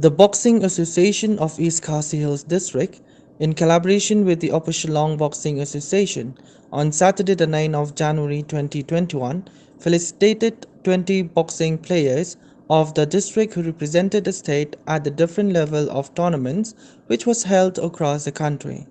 The Boxing Association of East Khasi Hills District, in collaboration with the Upper Shillong Boxing Association, on Saturday the 9th of January 2021, felicitated 20 boxing players of the district who represented the state at the different level of tournaments which was held across the country.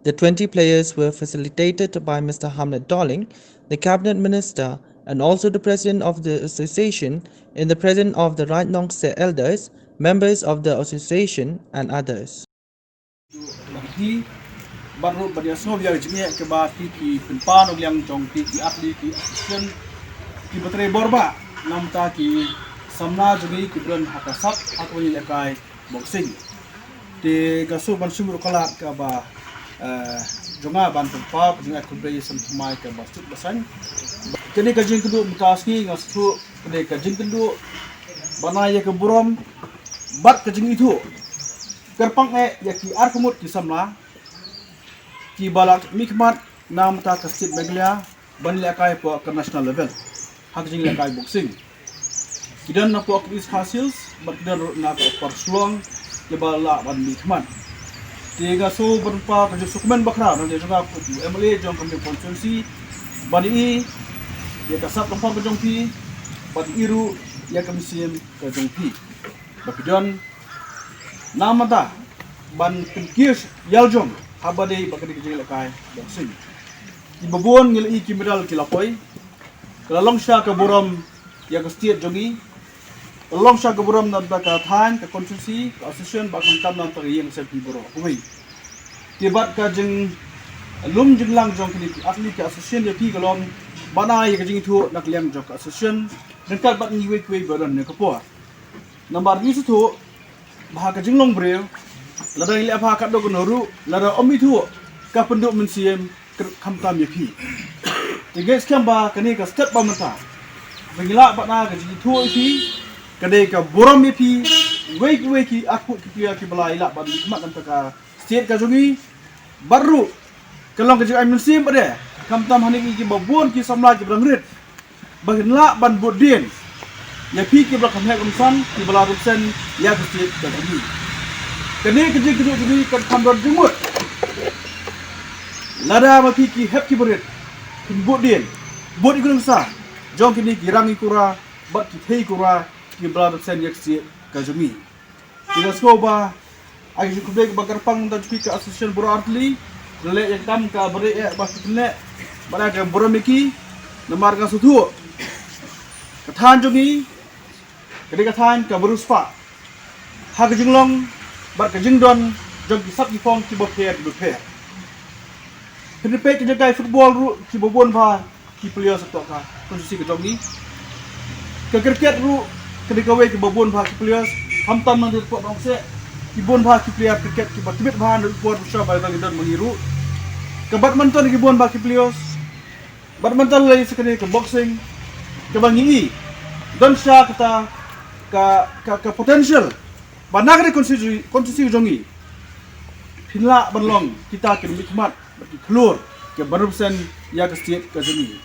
The 20 players were facilitated by Mr. Hamlet Dolling, the Cabinet Minister, and also the President of the Association, in the presence of the Right Nongse elders, members of the association, and others. Hi baru pada semua biar jenis ke bahati ki penpan yang jong ki atlet ki assistant ki betre borba nam ta ki samna jogi ki bulan hakasap aku ni lekai boxing te kasu ban sumur kalat ka ba jonga ban penpa dengan kubai sampai ke basut basan kini kajing kedua mutaski ngasu kini kajing kedua banaya ke buram bat kajing itu kerpang ya ki arkumut ki samla ki balak mikmat nam ta ka state Meghalaya ban lekai po ke national level hak jing lekai boxing kidan na po East Khasi Hills bat kidan na ko Shillong ke bala ban mikmat tiga so berpa ke sukumen bakra na dia juga MLA jong kami constituency bani ya ka sap lempar ke jong pi ban iru ya kami sim ke jong pi bakidan nama ta ban kirs yaljong habade bakadi kejeng lekai boxing di babon ngil ki medal kilapoi kalong sha ka boram ya ka state jogi kalong sha ka boram na ka than ka constituency ka association ba kan tam na ta yeng se pi boro oi tibat ka jeng lum jeng lang jong kini atli ka association ya pi kalong bana ya ka jeng thu nak liam jong ka association dekat bat ni we baran ne ka po nomor ni su thu bah ka jeng long breu lada ile apa kat do noru lada omi thu ka penduk mensiem khamtam yapi tiga skam ba kani ka step ba mata bengila batna ka ji thu ipi kade ka borom yapi we ki aku ki ki bala ila ba mat nam ka state ka jogi baru kalong ka ji ai mensiem bade khamtam hani ki babon ki samla ki brangrit bagla ban bodin yapi ki bla khamhe kamsan ki bala rumsen ya ka state ka jogi kene kerja jadi kan kamar jumut lada mapi ki hep ki berit kin bodin bod ikun sa jong kini girang ikura bat ki thei kura ki blad sen yak si ka jumi ila skoba agi ku beg bakar pang dan ki ka association buro artli le yang kam ka bere bas kene bada ka buro miki namar ka sutu ka than jogi kede ka than ka buru spa ha ka jinglong bat ka jingdon jog ki sap ki phong ki bo phe kene pe ki jagai football ru ki bo bon ba ki player sa to ka konstitusi ka jog ni ka cricket ru kene ka we ki bo bon ba ki players ham tam nang po dong se ki bon ba ki player cricket ki bat mit ba ndu po sa ba dang don mangiru ka badminton ki bon ba ki players badminton lai sekene ka boxing ka bangi don sha kata ka potential banak ni konstitusi jongi pinla banlong kita ke mikmat bagi keluar ke 100% ya ke state ke sini